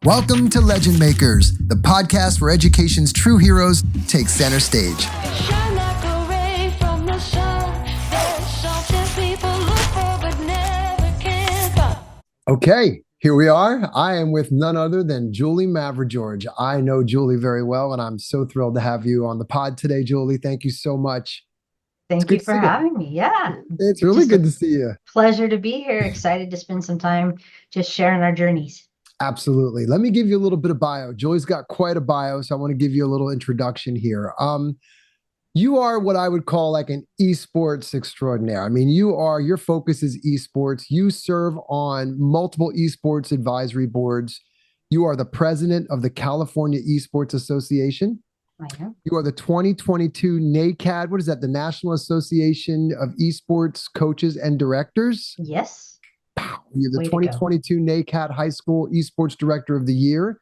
Welcome to Legend Makers, the podcast where education's true heroes take center stage. Shine like a ray from the sun. There's something people look for but never can find. Okay, here we are. I am with none other than Julie Mavrogeorge. I know Julie very well, and I'm so thrilled to have you on the pod today, Julie. Thank you so much. Thank you for having me. Yeah. It's really Just good a to see you. pleasure to be here. Excited to spend some time just sharing our journeys. Absolutely. Let me give you a little bit of bio. Julie's got quite a bio, so I want to give you a little introduction here. You are what I would call like an esports extraordinaire. I mean, your focus is esports. You serve on multiple esports advisory boards. You are the president of the California Esports Association. I am. You are the 2022 NACAD. What is that? The National Association of Esports Coaches and Directors. Yes. You're the Way to go. 2022 NACAD High School Esports Director of the Year,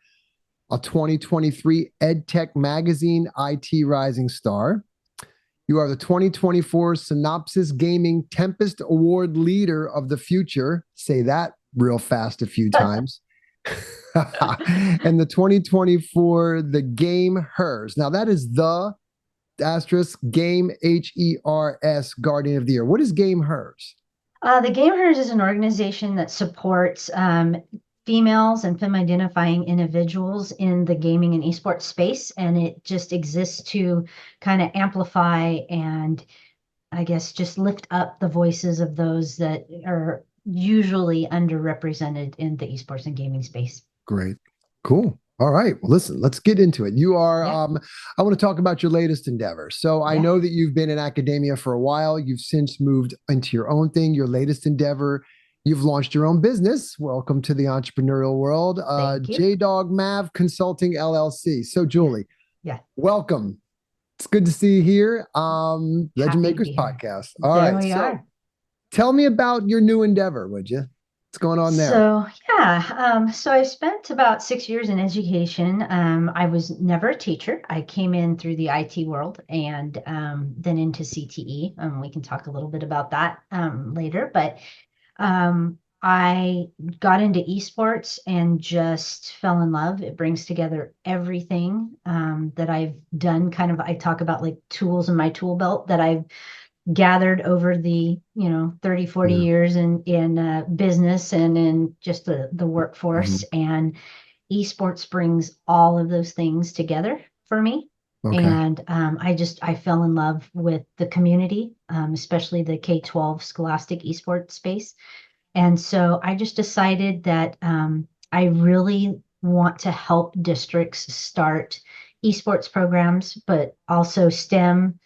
a 2023 EdTech Magazine IT Rising Star. You are the 2024 Synopsys Gaming Tempest Award Leader of the Future. Say that real fast a few times. And the 2024 the GameHers. Now that is the asterisk game HERS Guardian of the Year. What is GameHers? The GameHers is an organization that supports females and femme-identifying individuals in the gaming and esports space, and it just exists to kind of amplify and, I guess, just lift up the voices of those that are usually underrepresented in the esports and gaming space. Great. Cool. All right. Well, listen, let's get into it. You are, Yeah. I want to talk about your latest endeavor. So I Yeah. know that you've been in academia for a while. You've since moved into your own thing, your latest endeavor. You've launched your own business. Welcome to the entrepreneurial world. Thank you. JDog Mav Consulting LLC. So Julie, Yeah. welcome. It's good to see you here. Happy Legend to Makers be here. podcast. All There right. we So are. tell me about your new endeavor, would you? What's going on there? So I spent about 6 years in education. I was never a teacher. I came in through the IT world and then into CTE. We can talk a little bit about that later. But I got into esports and just fell in love. It brings together everything that I've done. Kind of, I talk about like tools in my tool belt that I've gathered over the 30, 40 Yeah. years in business and in just the workforce. And esports brings all of those things together for me. Okay. And I fell in love with the community, especially the K-12 scholastic esports space. And so I just decided that I really want to help districts start esports programs, but also STEM.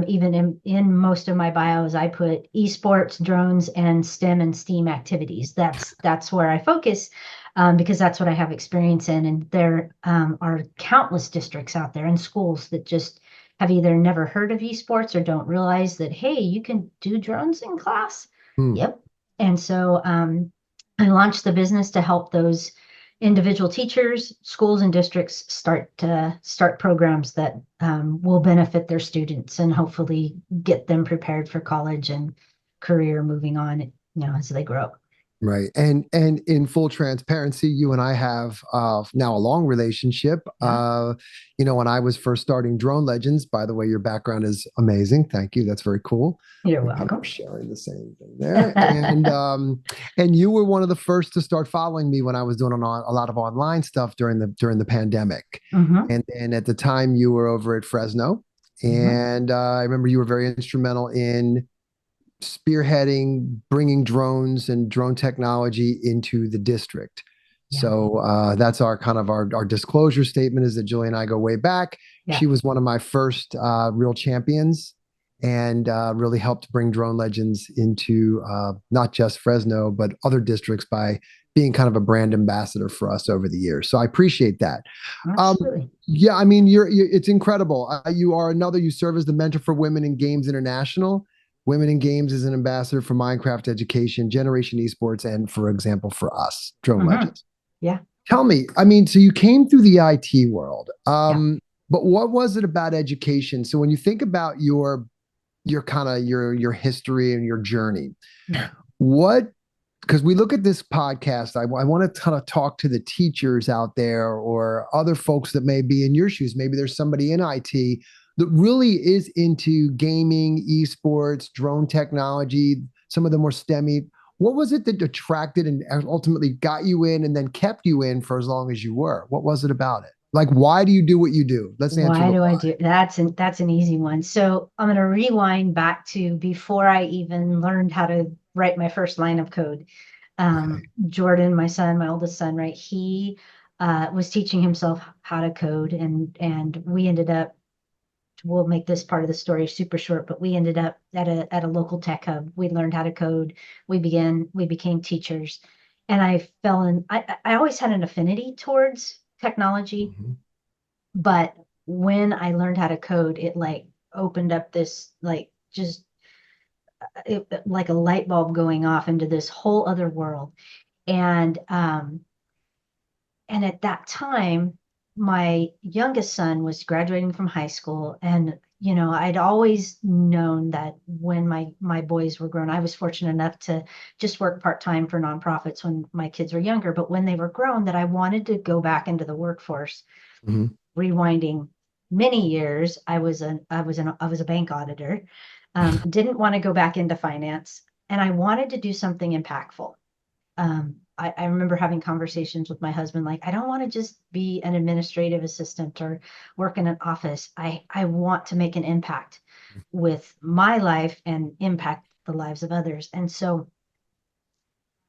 Even in most of my bios, I put esports, drones, and STEM and STEAM activities. That's where I focus because that's what I have experience in. And there are countless districts out there and schools that just have either never heard of esports or don't realize that, hey, you can do drones in class. Yep. And so I launched the business to help those individual teachers, schools, and districts start programs that will benefit their students and hopefully get them prepared for college and career moving on, as they grow up. Right. And in full transparency, you and I have now a long relationship. When I was first starting Drone Legends, by the way, your background is amazing. Thank you. That's very cool. You're We're kind welcome. of sharing the same thing there. And you were one of the first to start following me when I was doing a lot of online stuff during the pandemic. Mhm. And at the time you were over at Fresno. And I remember you were very instrumental in spearheading bringing drones and drone technology into the district. Yeah. So that's our disclosure statement, is that Julie and I go way back. Yeah. She was one of my first real champions and really helped bring Drone Legends into not just Fresno, but other districts by being kind of a brand ambassador for us over the years. So I appreciate that. Absolutely. Yeah, I mean, it's incredible. You serve as the mentor for Women in Games International. Women in Games is an ambassador for Minecraft Education, Generation Esports, and, for example, for us, Drone Legends. Yeah. Tell me, I mean, so you came through the IT world, Yeah. but what was it about education? So when you think about your history and your journey, what because we look at this podcast, I want to kind of talk to the teachers out there or other folks that may be in your shoes. Maybe there's somebody in IT that really is into gaming, esports, drone technology, some of the more STEMmy. What was it that attracted and ultimately got you in and then kept you in for as long as you were? What was it about it? Like, why do you do what you do? Let's answer Why the do I why. do that's an easy one. So I'm going to rewind back to before I even learned how to write my first line of code. Okay. Jordan, my son, my oldest son, right? He was teaching himself how to code, and we ended up. We'll make this part of the story super short, but we ended up at a local tech hub. We learned how to code. We became teachers, and I fell in. I always had an affinity towards technology, Mhm. but when I learned how to code, it like opened up this like just like a light bulb going off into this whole other world. And and at that time, my youngest son was graduating from high school, and I'd always known that when my boys were grown, I was fortunate enough to just work part-time for nonprofits when my kids were younger, but when they were grown, that I wanted to go back into the workforce. Mhm. Rewinding many years, I was a bank auditor. Didn't want to go back into finance, and I wanted to do something impactful. I remember having conversations with my husband, like, I don't want to just be an administrative assistant or work in an office. I want to make an impact with my life and impact the lives of others. And so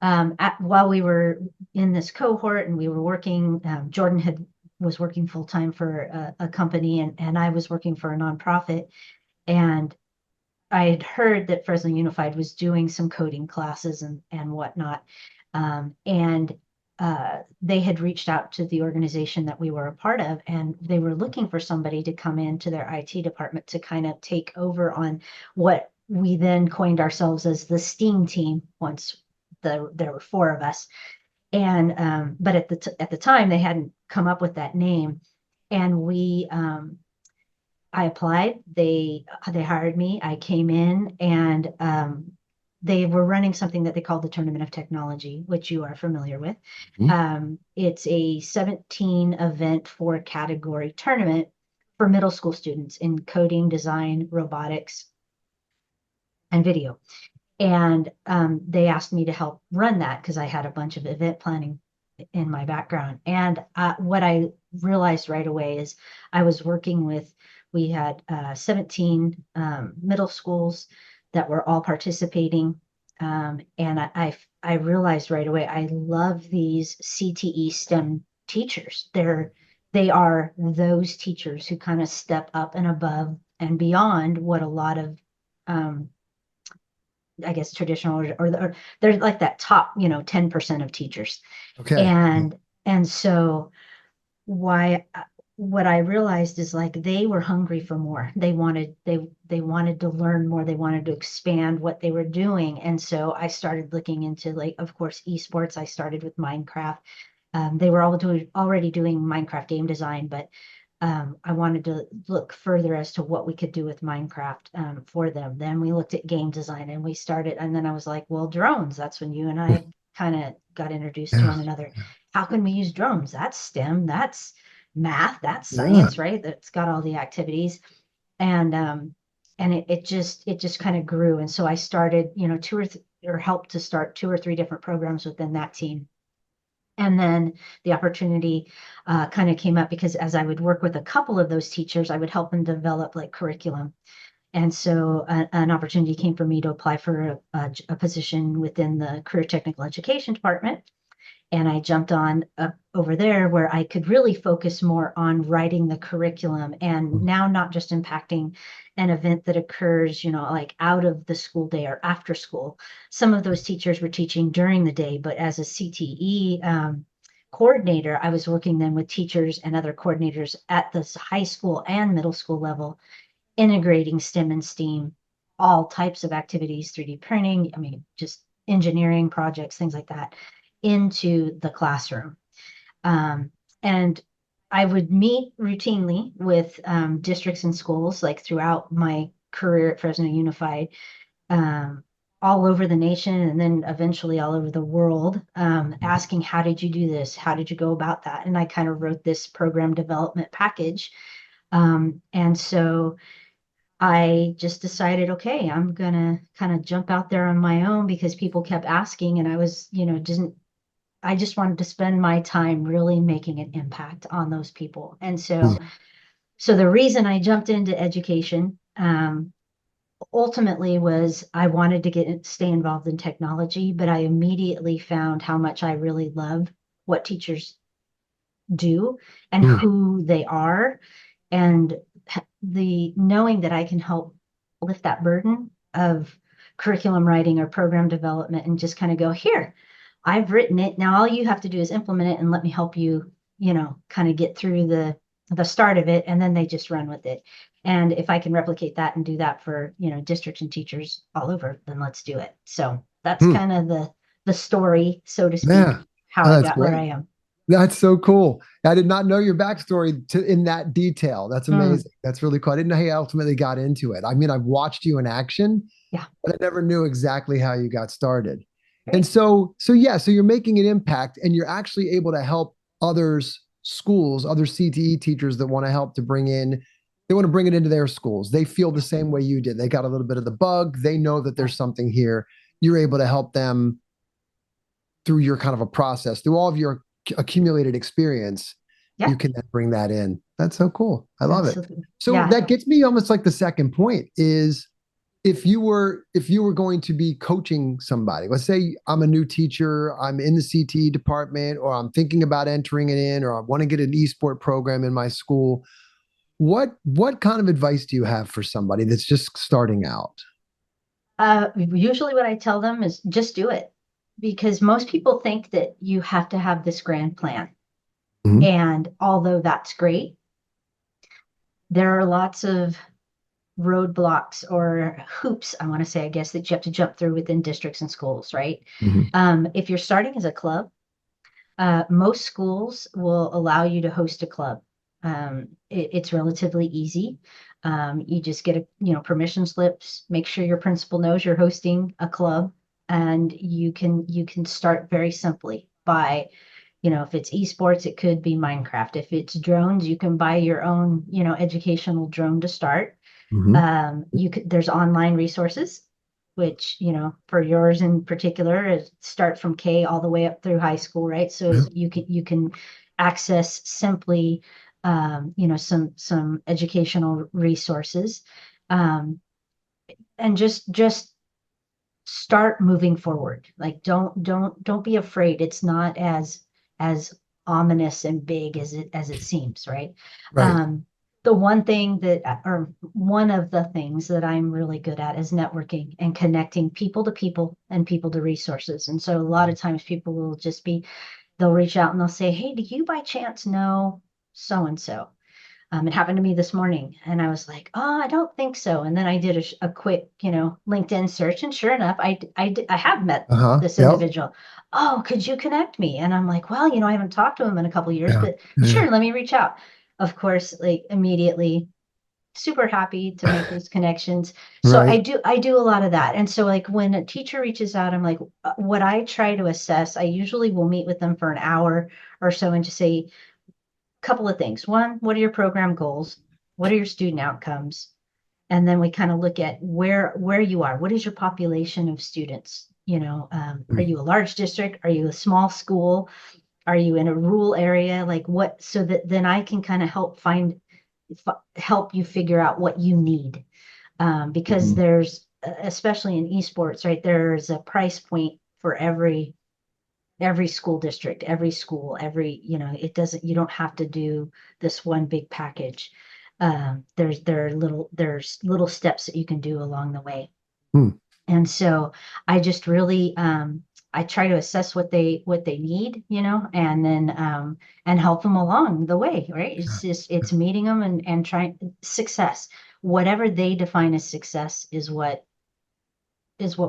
while we were in this cohort and we were working, Jordan was working full time for a company, and I was working for a nonprofit. And I had heard that Fresno Unified was doing some coding classes and whatnot. And they had reached out to the organization that we were a part of, and they were looking for somebody to come into their IT department to kind of take over on what we then coined ourselves as the STEAM team once there were four of us. And but at the time they hadn't come up with that name, and I applied. They hired me. I came in, and they were running something that they called the Tournament of Technology, which you are familiar with. Mhm. It's a 17 event four category tournament for middle school students in coding, design, robotics, and video. And they asked me to help run that because I had a bunch of event planning in my background. And what I realized right away is I was working with, we had 17 middle schools that were all participating. And I realized right away, I love these CTE STEM teachers. They are those teachers who kind of step up and above and beyond what a lot of I guess traditional or they're like that top 10% of teachers. Okay. And so why what I realized is like they were hungry for more. They wanted to learn more. They wanted to expand what they were doing. And so I started looking into, like, of course, esports. I started with Minecraft. They were already doing Minecraft game design, but I wanted to look further as to what we could do with Minecraft for them. Then we looked at game design, and we started, and then I was like, well, drones. That's when you and I kind of got introduced to Yeah. one another. How can we use drones? That's STEM, that's math, that's Yeah. science, right? That's got all the activities. And it just kind of grew. And so I started, or helped to start two or three different programs within that team. And then the opportunity kind of came up because as I would work with a couple of those teachers, I would help them develop like curriculum. And so an opportunity came for me to apply for a position within the career technical education department. And I jumped on up over there where I could really focus more on writing the curriculum and now not just impacting an event that occurs, like out of the school day or after school. Some of those teachers were teaching during the day, but as a CTE coordinator, I was working then with teachers and other coordinators at the high school and middle school level, integrating STEM and STEAM, all types of activities, 3D printing, I mean, just engineering projects, things like that, into the classroom. And I would meet routinely with districts and schools like throughout my career at Fresno Unified. Um, all over the nation and then eventually all over the world, asking, how did you do this? How did you go about that? And I kind of wrote this program development package. And so I just decided, okay, I'm gonna kind of jump out there on my own because people kept asking, and I was, I just wanted to spend my time really making an impact on those people. And so, Mm. so the reason I jumped into education, ultimately was I wanted to stay involved in technology, but I immediately found how much I really love what teachers do and Mm. who they are, and the knowing that I can help lift that burden of curriculum writing or program development and just kind of go, here, I've written it. Now all you have to do is implement it and let me help you, kind of get through the start of it, and then they just run with it. And if I can replicate that and do that for, districts and teachers all over, then let's do it. So that's Mm. kind of the story, so to speak, Yeah. how Oh, I that's got where I great. am. That's so cool. I did not know your backstory in that detail. That's Mm, amazing. That's really cool. I didn't know how you ultimately got into it. I mean, I've watched you in action, yeah, but I never knew exactly how you got started. And great. so yeah, so you're making an impact and you're actually able to help others, schools, other CTE teachers that want to help to bring in, they want to bring it into their schools. They feel the same way you did. They got a little bit of the bug. They know that Yeah, there's something here. You're able to help them through your kind of a process, through all of your accumulated experience, yeah, you can then bring that in. That's so cool. I love it. absolutely. So Yeah. that gets me almost like the second point is if you were going to be coaching somebody, let's say I'm a new teacher, I'm in the CTE department, or I'm thinking about entering it in, or I want to get an esport program in my school. What kind of advice do you have for somebody that's just starting out? Usually what I tell them is just do it, because most people think that you have to have this grand plan. Mhm. And although that's great, there are lots of roadblocks or hoops, I want to say, I guess, that you have to jump through within districts and schools, right? Mhm. If you're starting as a club, most schools will allow you to host a club. It's relatively easy. You just get permission slips, make sure your principal knows you're hosting a club, and you can start very simply by, if it's esports, it could be Minecraft. If it's drones, you can buy your own, educational drone to start. Mhm. There's online resources, which, for yours in particular, start from K all the way up through high school, right? So Yeah. you can access simply, some educational resources, um, and just start moving forward. Like don't be afraid. It's not as ominous and big as it seems, right? Right. Um, the one thing that, or one of the things that I'm really good at is networking and connecting people to people and people to resources. And so a lot of times people will they'll reach out and they'll say, hey, do you by chance know so and so? It happened to me this morning, and I was like, "Oh, I don't think so." And then I did a quick, LinkedIn search, and sure enough, I have met Uh-huh. this Yep. individual. Oh, could you connect me? And I'm like, well, I haven't talked to him in a couple of years, Yeah. but Yeah. sure, let me reach out. Of course, like immediately, super happy to make those connections. So I Right. do I do a lot of that. And so like when a teacher reaches out, I'm like, what I try to assess, I usually will meet with them for an hour or so and just say, couple of things. One, what are your program goals? What are your student outcomes? And then we kind of look at where you are. What is your population of students? Are Mm. you a large district? Are you a small school? Are you in a rural area? Like what? So that then I can kind of help you figure out what you need, because Mhm. there's, especially in esports, right? There's a price point for every school district, every school, it doesn't, you don't have to do this one big package. There's little steps that you can do along the way. Mm. And so I just really, I try to assess what they need, and then, and help them along the way, right? It's meeting them and trying success. Whatever they define as success is what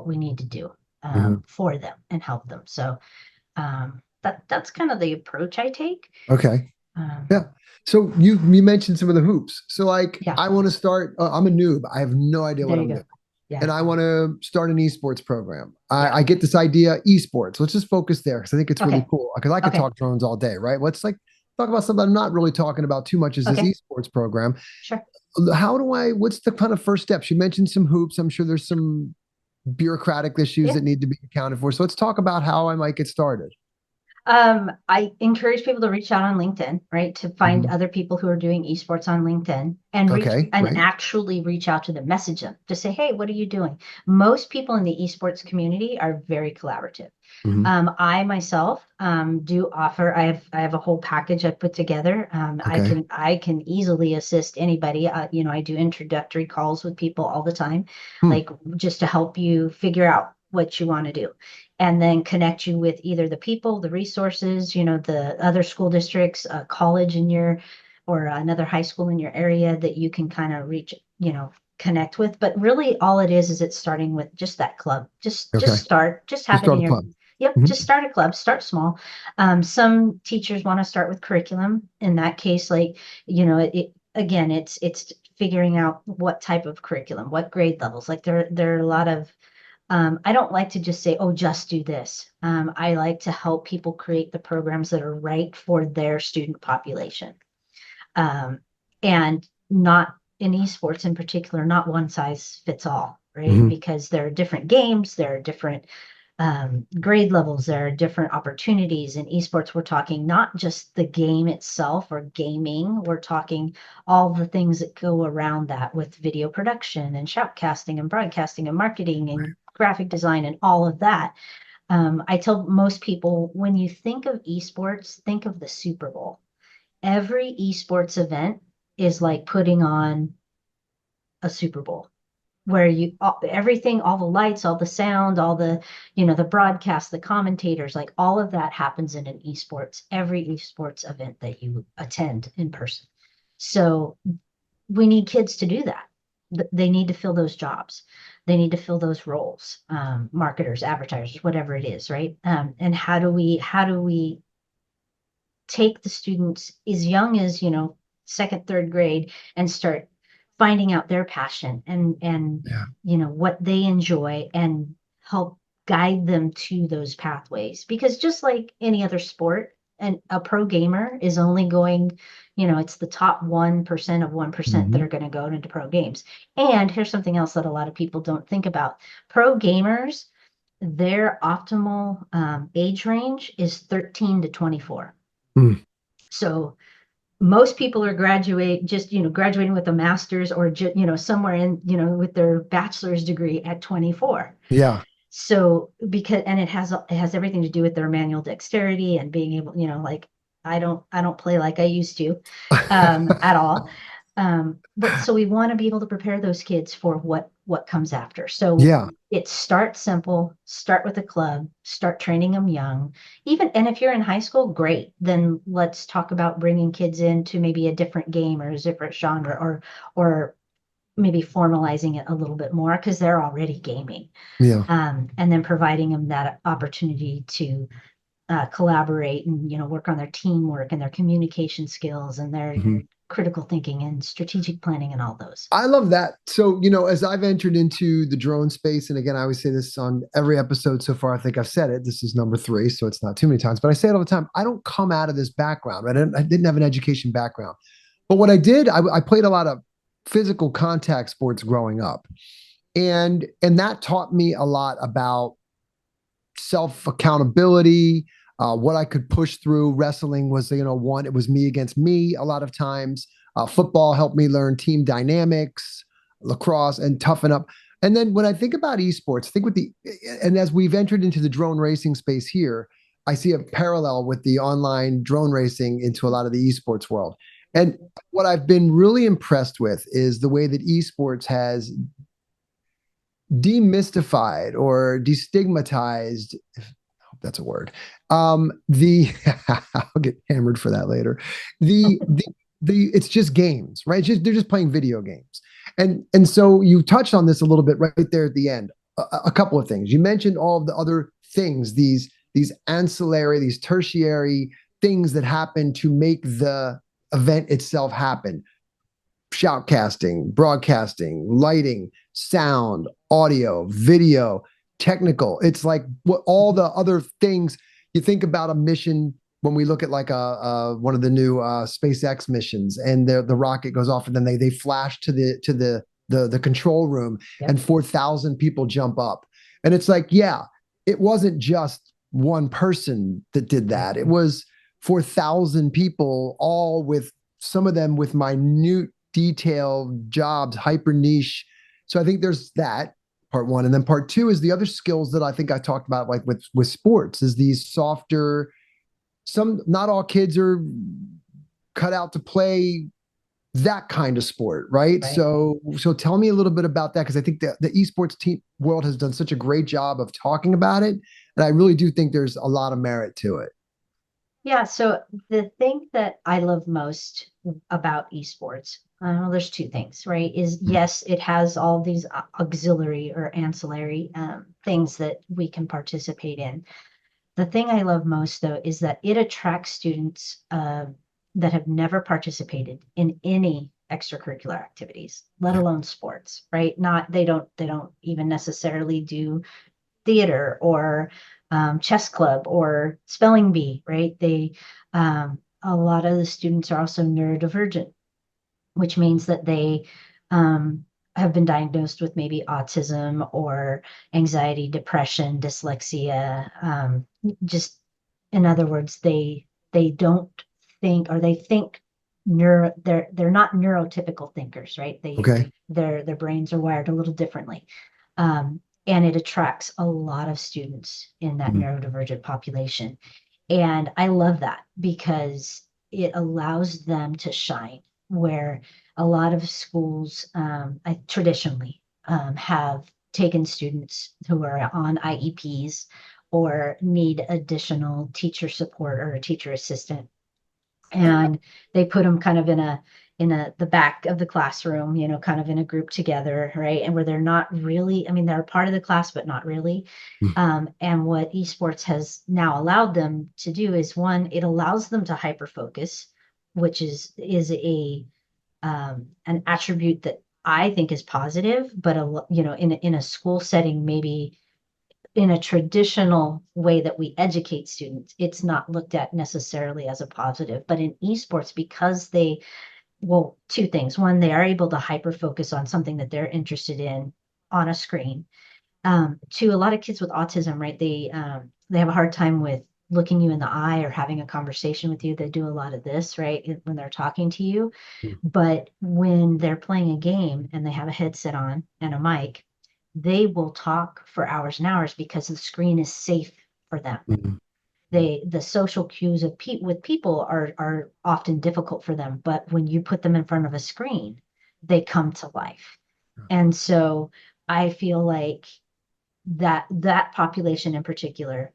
we need to do, Mhm. for them and help them. So, that's kind of the approach I take. Okay. Um, Yeah. So you mentioned some of the hoops. So like yeah, I want to start. I'm a noob. I have no idea there what you I'm go. doing. Yeah. and I want to start an esports program. Yeah. I get this idea, esports. Let's just focus there because I think it's really Okay. cool. Because I could Okay. talk drones all day, right? Let's like talk about something I'm not really talking about too much is this Okay. esports program. Sure. What's the kind of first steps? You mentioned some hoops. I'm sure there's some bureaucratic issues Yeah. that need to be accounted for. So let's talk about how I might get started. I encourage people to reach out on LinkedIn, right? To find Mhm. other people who are doing esports on LinkedIn and Okay, great. actually reach out to them, message them, just say, hey, what are you doing? Most people in the esports community are very collaborative. Mhm. I myself do offer, I have a whole package I put together. Okay. I can easily assist anybody. I do introductory calls with people all the time, Hmm. like just to help you figure out what you want to do and then connect you with either the people, the resources, the other school districts, a college in your, or another high school in your area that you can kind of reach, connect with. But really all it is it's starting with just that club. Just Okay. start, just Just have it start in a your, club. yep, Mhm. just start a club, start small. Some teachers want to start with curriculum. In that case, like, again, it's figuring out what type of curriculum, what grade levels. Like there are a lot of I don't like to just say, oh, just do this. I like to help people create the programs that are right for their student population. Um, and not in esports in particular, not one size fits all, right? Mhm. Because there are different games, there are different grade levels, there are different opportunities. In esports, we're talking not just the game itself or gaming, we're talking all the things that go around that with video production and shoutcasting and broadcasting and marketing and graphic design and all of that. I tell most people when you think of esports, think of the Super Bowl. Every esports event is like putting on a Super Bowl where everything, all the lights, all the sound, all the, the broadcast, the commentators, like all of that happens in an esports, every esports event that you attend in person. So we need kids to do that. They need to fill those jobs. They need to fill those roles, marketers, advertisers, whatever it is, right? And how do we take the students as young as, second, third grade and start finding out their passion and Yeah. what they enjoy and help guide them to those pathways. Because just like any other sport, and a pro gamer is only going, it's the top 1% of 1% that Mhm. are going to go into pro games. And here's something else that a lot of people don't think about. Pro gamers, their optimal age range is 13 to 24. Mm. So most people are graduating with a master's or somewhere in with their bachelor's degree at 24. Yeah. So it has everything to do with their manual dexterity and being able, like I don't play like I used to at all. But so we want to be able to prepare those kids for what comes after. So Yeah. it starts simple, start with a club, start training them young. And if you're in high school, great. Then let's talk about bringing kids into maybe a different game or a different genre or maybe formalizing it a little bit more because they're already gaming. Yeah. And then providing them that opportunity to collaborate and work on their teamwork and their communication skills and their Mhm. critical thinking and strategic planning and all those. I love that. So, as I've entered into the drone space, and again, I always say this on every episode so far. I think I've said it. This is number 3, so it's not too many times, but I say it all the time. I don't come out of this background, right? I didn't have an education background. But what I did, I played a lot of physical contact sports growing up. And that taught me a lot about self accountability, what I could push through. Wrestling was, it was me against me a lot of times. Football helped me learn team dynamics, lacrosse, and toughen up. And then when I think about esports, and as we've entered into the drone racing space here, I see a parallel with the online drone racing into a lot of the esports world. And what I've been really impressed with is the way that esports has demystified or destigmatized, if that's a word. The I'll get hammered for that later. The it's just games, right? They're just playing video games. And so you touched on this a little bit right there at the end. A couple of things. You mentioned all of the other things, these ancillary, these tertiary things that happen to make the event itself happen. shoutcasting, broadcasting, lighting, sound, audio, video, technical. It's like what all the other things you think about a mission when we look at like one of the new SpaceX missions, and the rocket goes off, and then they flash to the control room, Yep. and 4,000 people jump up, and it's like, yeah, it wasn't just one person that did that. It was 4,000 people, all with some of them with minute detailed jobs, hyper niche. So I think there's that part one. And then part two is the other skills that I think I talked about, like with sports, is these softer, not all kids are cut out to play that kind of sport, right? Right. So tell me a little bit about that, because I think the esports team world has done such a great job of talking about it. And I really do think there's a lot of merit to it. Yeah, so the thing that I love most about esports, well, there's two things, right? Is yes, it has all these auxiliary or ancillary things that we can participate in. The thing I love most, though, is that it attracts students that have never participated in any extracurricular activities, let alone sports, right? They don't even necessarily do theater or chess club or spelling bee, right? A lot of the students are also neurodivergent, which means that they have been diagnosed with maybe autism or anxiety, depression, dyslexia. Just in other words, they don't think, or they think they're not neurotypical thinkers, right? Okay. Their brains are wired a little differently. And it attracts a lot of students in that neurodivergent population. And I love that because it allows them to shine, where a lot of schools traditionally have taken students who are on IEPs or need additional teacher support or a teacher assistant, and they put them kind of in the back of the classroom, kind of in a group together, right? And where they're not really, I mean, they're a part of the class, but not really. And what esports has now allowed them to do is, one, it allows them to hyper focus, which is an attribute that I think is positive, but in a school setting, maybe in a traditional way that we educate students, it's not looked at necessarily as a positive. But in esports, because two things. One, they are able to hyper focus on something that they're interested in on a screen. Two, a lot of kids with autism, right? They have a hard time with looking you in the eye or having a conversation with you. They do a lot of this, right, when they're talking to you. But when they're playing a game and they have a headset on and a mic, they will talk for hours and hours because the screen is safe for them. The social cues with people are often difficult for them, but when you put them in front of a screen, they come to life. And so I feel like that population in particular,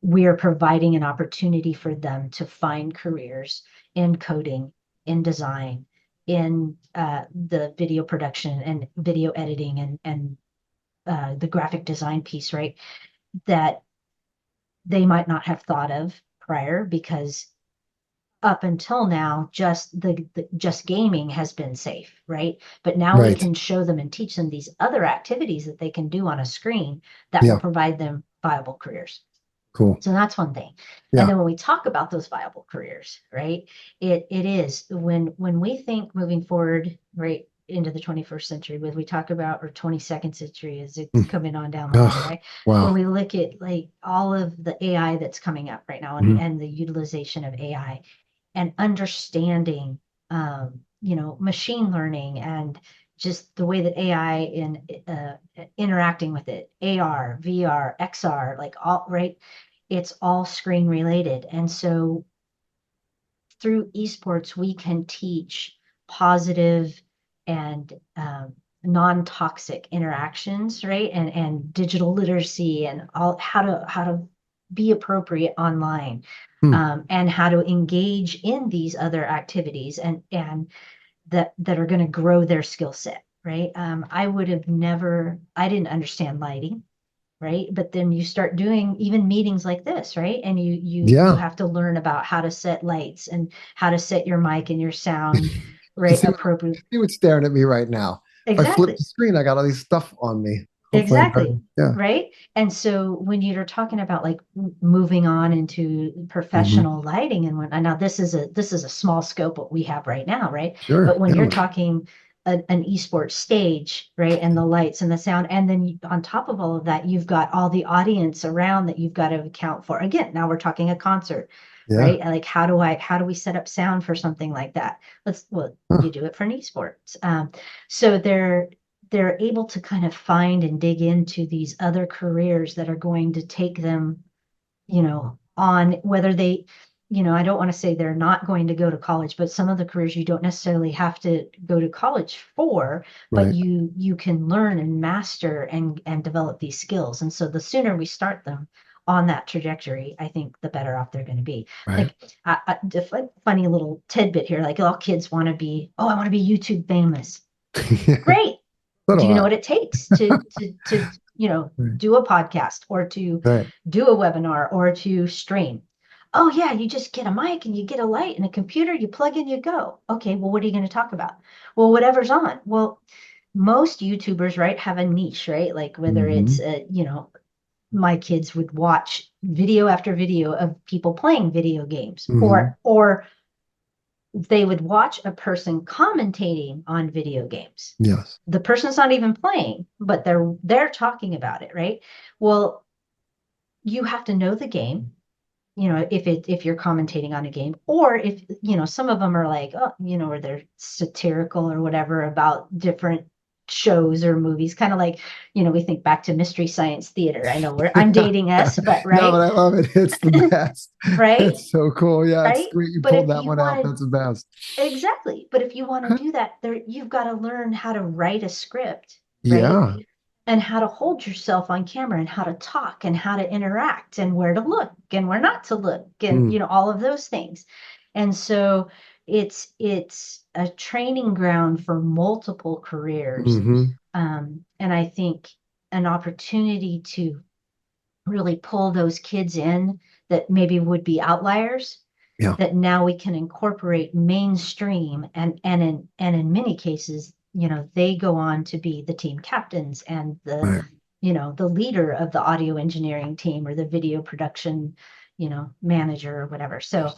we are providing an opportunity for them to find careers in coding, in design, in the video production and video editing and the graphic design piece, right? That they might not have thought of prior, because up until now, just gaming has been safe, right? But now we Right. can show them and teach them these other activities that they can do on a screen that will provide them viable careers. Cool. So that's one thing. Yeah. And then when we talk about those viable careers, right, it is when we think moving forward, right, into the 21st century, when we talk about, or 22nd century as it's coming on down the line, right? Wow. When we look at like all of the AI that's coming up right now, and the utilization of AI and understanding, machine learning and just the way that AI in interacting with it, AR, VR, XR, like all, right? It's all screen related. And so through esports, we can teach positive and non-toxic interactions, right? And digital literacy and all, how to be appropriate online, and how to engage in these other activities and that are going to grow their skill set, right? I didn't understand lighting, right? But then you start doing even meetings like this, right? And you have to learn about how to set lights and how to set your mic and your sound right? See what, Appropriate. see what's staring at me right now. If I flip Exactly. the screen, I got all these stuff on me. Hopefully, Exactly. yeah. Right. And so when you're talking about like moving on into Hmm. professional lighting and whatnot, now this is a small scope what we have right now, right? Sure. But when you're Yeah. talking an esports stage, right, and the lights and the sound, and then on top of all of that, you've got all the audience around that you've got to account for. Again, now we're talking a concert, Yeah. right? Like how do we set up sound for something like that? Well, Huh. you do it for an esports. So they're able to kind of find and dig into these other careers that are going to take them, on whether they, I don't want to say they're not going to go to college, but some of the careers you don't necessarily have to go to college for, but Right. you can learn and master and develop these skills. And so the sooner we start them on that trajectory, I think the better off they're going to be. Right. Like funny little tidbit here, like all kids want to be, oh, I want to be YouTube famous. Great. So Do do you know I. what it takes to Right. do a podcast or to Right. do a webinar or to stream? Oh yeah, you just get a mic and you get a light and a computer, you plug in, you go. Okay, well, what are you going to talk about? Well, whatever's on. Well, most YouTubers, right, have a niche, right? Like whether it's Hmm. my kids would watch video after video of people playing video games, Hmm. or they would watch a person commentating on video games. Yes. The person's not even playing, but they're talking about it, right? Well, you have to know the game, if you're commentating on a game, or if, some of them are like, oh, or they're satirical or whatever about different shows or movies, kind of like, we think back to Mystery Science Theater. I know I'm dating us, but No, right, but I love it. It's the best. right, It's so cool. Yeah, it's right. great you But pulled if that you one out. want to That's the best. Exactly. But if you want to do that, you've got to learn how to write a script, right? Yeah. And how to hold yourself on camera and how to talk and how to interact and where to look and where not to look and Mm. all of those things. And so it's a training ground for multiple careers. Hmm. And I think an opportunity to really pull those kids in that maybe would be outliers, Yeah. that now we can incorporate mainstream, and in many cases, they go on to be the team captains and Right. the leader of the audio engineering team or the video production, manager or whatever. So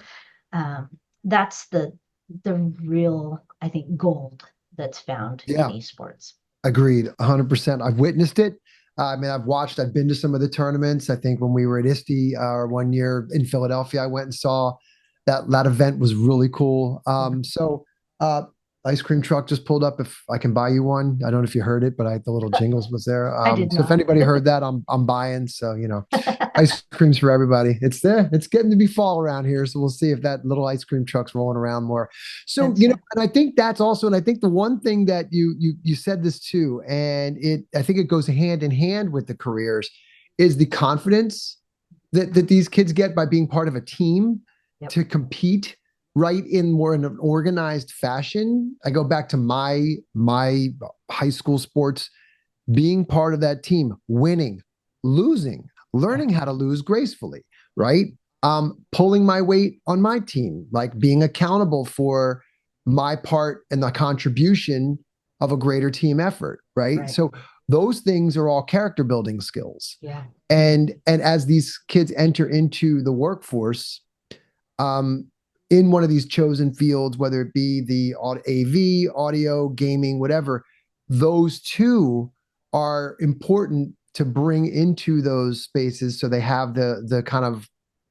um, that's the real, I think, gold that's found in Yeah. esports. Agreed. 100%. I've witnessed it. I mean, I've been to some of the tournaments. I think when we were at ISTE 1 year in Philadelphia, I went and saw that event was really cool. Uh, ice cream truck just pulled up. If I can buy you one, I don't know if you heard it, but the little jingles was there. I did So if not. anybody heard that, I'm buying. So ice creams for everybody. It's there. It's getting to be fall around here, so we'll see if that little ice cream truck's rolling around more. So That's right. and I think that's also, and I think the one thing that you said this too, and I think it goes hand in hand with the careers, is the confidence that these kids get by being part of a team Yep. to compete right in more in an organized fashion. I go back to my high school sports, being part of that team, winning, losing, Yeah. learning how to lose gracefully, right? Pulling my weight on my team, like being accountable for my part and the contribution of a greater team effort, right? Right. So those things are all character building skills. Yeah. And as these kids enter into the workforce, um, in one of these chosen fields, whether it be the AV, audio, gaming, whatever, those two are important to bring into those spaces so they have the kind of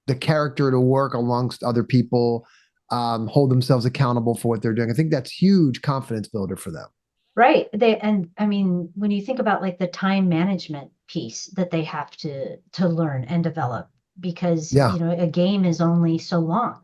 the character to work amongst other people, hold themselves accountable for what they're doing. I think that's huge confidence builder for them. Right. And I mean, when you think about like the time management piece that they have to learn and develop, because Yeah. a game is only so long,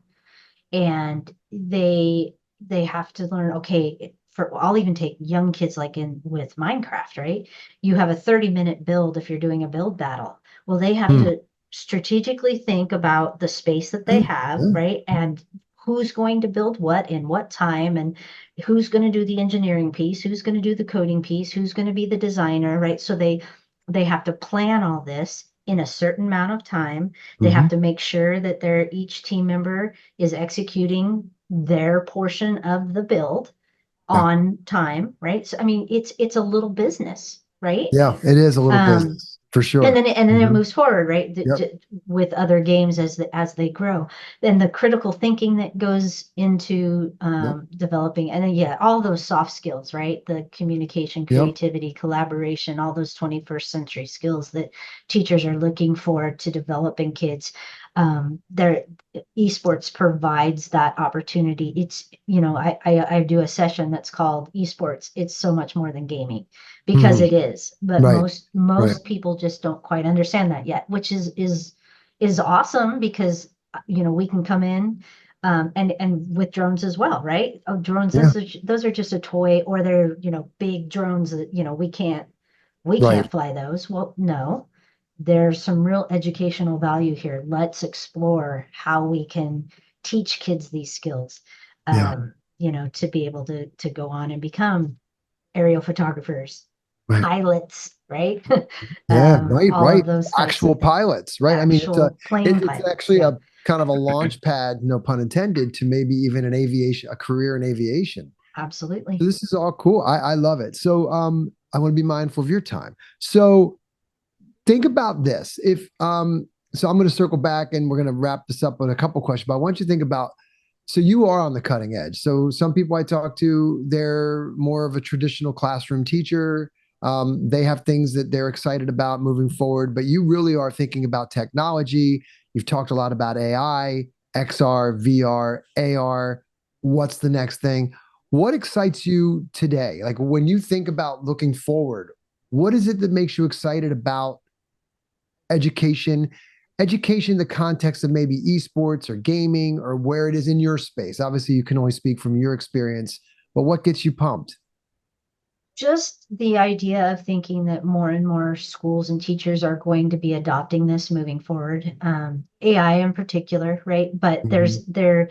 and they have to learn, okay, I'll even take young kids like in with Minecraft, right? You have a 30-minute build if you're doing a build battle. Well, they have Hmm. to strategically think about the space that they have, Yeah. right? And who's going to build what in what time, and who's going to do the engineering piece, who's going to do the coding piece, who's going to be the designer, right? So they have to plan all this in a certain amount of time. They Mhm. have to make sure that each team member is executing their portion of the build, on time, right? So I mean, it's a little business, right? Yeah, it is a little Um, business for sure. and then it Mhm. moves forward, right? Yep. With other games as they grow. Then the critical thinking that goes into Yep. developing, and then yeah, all those soft skills, right? The communication, Yep. creativity, collaboration, all those 21st century skills that teachers are looking for to develop in kids. Their esports provides that opportunity. It's, I do a session that's called esports. It's so much more than gaming because Mhm. it is, but Right. most Right. people just don't quite understand that yet, which is awesome because we can come in and with drones as well, right? Oh, drones, Yeah. those are just a toy, or they're big drones that we Right. can't fly those. Well, no, there's some real educational value here. Let's explore how we can teach kids these skills, Yeah. to be able to go on and become aerial photographers, Right. pilots, right? Yeah. Right. All Right. of those types Actual of things. pilots. Right. I mean, Actual plane it's pilots. actually Yeah, a kind of a launch pad, no pun intended, to maybe even a career in aviation. So absolutely. this is all cool. I love it. So I want to be mindful of your time. So think about this. If so I'm going to circle back and we're going to wrap this up with a couple questions, but I want you to think about, so you are on the cutting edge. So some people I talk to, they're more of a traditional classroom teacher. They have things that they're excited about moving forward, but you really are thinking about technology. You've talked a lot about AI, XR, VR, AR. What's the next thing? What excites you today? Like when you think about looking forward, what is it that makes you excited about education? Education in the context of maybe esports or gaming or where it is in your space. Obviously, you can only speak from your experience, but what gets you pumped? Just the idea of thinking that more and more schools and teachers are going to be adopting this moving forward, AI in particular, right? But Mhm.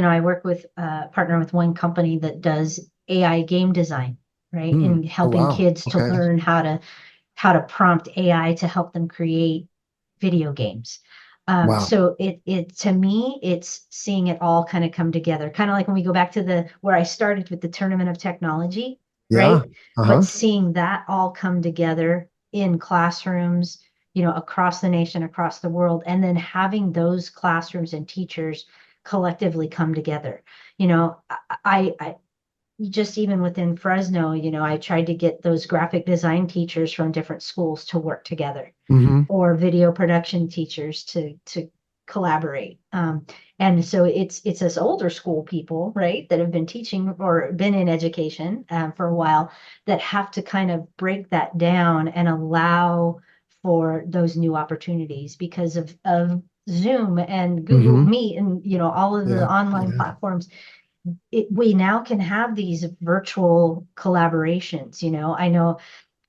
I work with, partner with one company that does AI game design, right? Hmm. And Oh, helping wow. kids to Okay. learn how to prompt AI to help them create video games. Wow. So it to me, it's seeing it all kind of come together, kind of like when we go back to the where I started with the tournament of technology, Yeah. right? But Uh-huh. seeing that all come together in classrooms, across the nation, across the world, and then having those classrooms and teachers collectively come together. You know, I just even within Fresno, I tried to get those graphic design teachers from different schools to work together, Hmm. or video production teachers to collaborate. And so it's us older school people, right, that have been teaching or been in education for a while, that have to kind of break that down and allow for those new opportunities because of Zoom and Google Hmm. Meet and all of the Yeah. online Yeah. platforms. We now can have these virtual collaborations. I know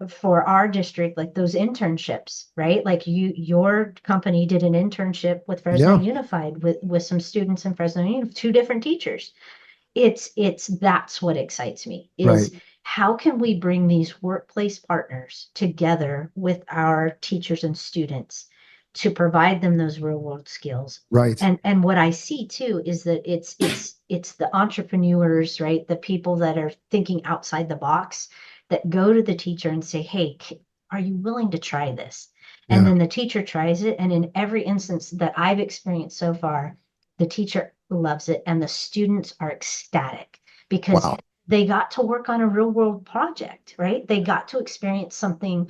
for our district, like those internships, right? Like your company did an internship with Fresno Yeah. Unified with some students in Fresno Unified, two different teachers. That's what excites me, Right. is how can we bring these workplace partners together with our teachers and students to provide them those real world skills. Right. And what I see too is that it's the entrepreneurs, right? The people that are thinking outside the box, that go to the teacher and say, hey, are you willing to try this? And Yeah. then the teacher tries it. And in every instance that I've experienced so far, the teacher loves it and the students are ecstatic because Wow. they got to work on a real world project, right? They got to experience something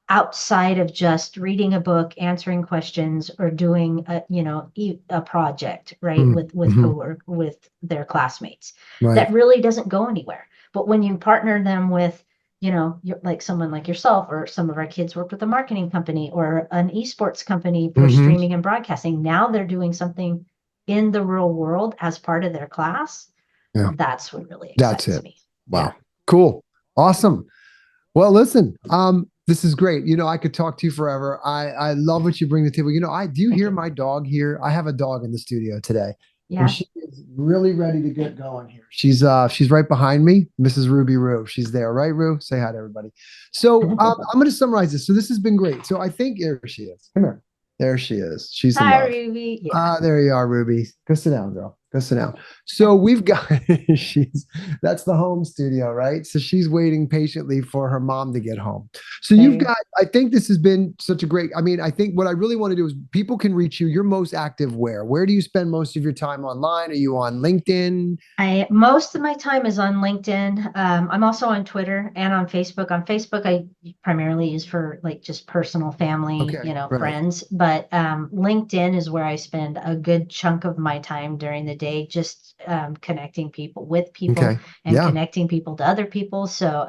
outside of just reading a book, answering questions, or doing a project, right? With Mm-hmm. cowork with their classmates. Right. That really doesn't go anywhere. But when you partner them with, like someone like yourself, or some of our kids worked with a marketing company or an esports company for Hmm. streaming and broadcasting. Now they're doing something in the real world as part of their class. Yeah. That's what really That's excites it. me. Yeah. Wow. Cool. Awesome. Well, listen, this is great. I could talk to you forever. I love what you bring to the table. I do Thank hear you. my dog here. I have a dog in the studio today, and Yeah. she is really ready to get going here. She's right behind me, Mrs. Ruby Roo. She's there, right, Roo? Say hi to everybody. So I'm going to summarize this. So this has been great. So I think here she is. Come here. There she is. She's a Hi, love. Ruby. Yeah. There you are, Ruby. Go sit down, girl. Go sit down. So we've got that's the home studio, right? So she's waiting patiently for her mom to get home. So you've got, I think this has been such a great, I mean, I think what I really want to do is people can reach you. You're most active where? Where do you spend most of your time online? Are you on LinkedIn? Most of my time is on LinkedIn. I'm also on Twitter and on Facebook. On Facebook, I primarily use for like just personal family, Okay, right. friends. But LinkedIn is where I spend a good chunk of my time during the day, just connecting people with people Okay. and Yeah. connecting people to other people. So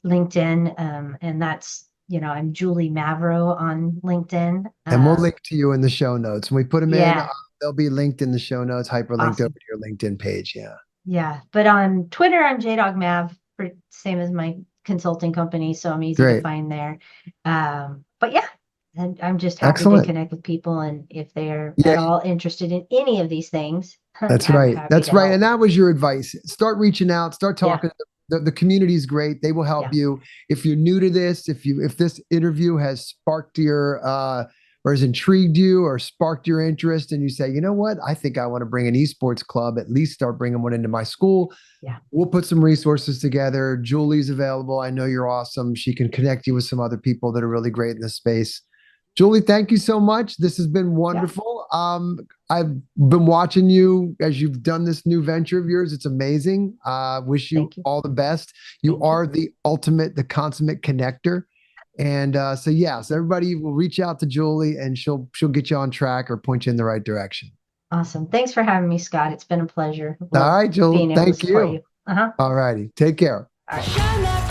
LinkedIn, and that's, I'm Julie Mavro on LinkedIn. And we'll link to you in the show notes. When we put them in, Yeah, they'll be linked in the show notes, hyperlinked over awesome. to your LinkedIn page. Yeah. Yeah, but on Twitter, I'm JDog Mav, same as my consulting company, so I'm easy to Great. find there. But yeah, and I'm just happy to Excellent. connect with people, and if they're Yeah, at all interested in any of these things, that's I'm right. happy That's to right. help. And that was your advice. Start reaching out, start Yeah, talking. The community is great. They will help yeah, you. If you're new to this, if this interview has sparked your or has intrigued you or sparked your interest and you say, you know what, I think I want to bring an esports club, at least start bringing one into my school. yeah. We'll put some resources together. Julie's available. I know you're awesome. She can connect you with some other people that are really great in this space. Julie, thank you so much. This has been wonderful. I've been watching you as you've done this new venture of yours. It's amazing. Wish you Thank you. all the best. You Thank you. are the ultimate, the consummate connector. And so everybody will reach out to Julie and she'll get you on track or point you in the right direction. Awesome. Thanks for having me, Scott. It's been a pleasure. All Love right, Julie. being able to Thank support you. you. Uh-huh. All righty. Take care. All right. Shine that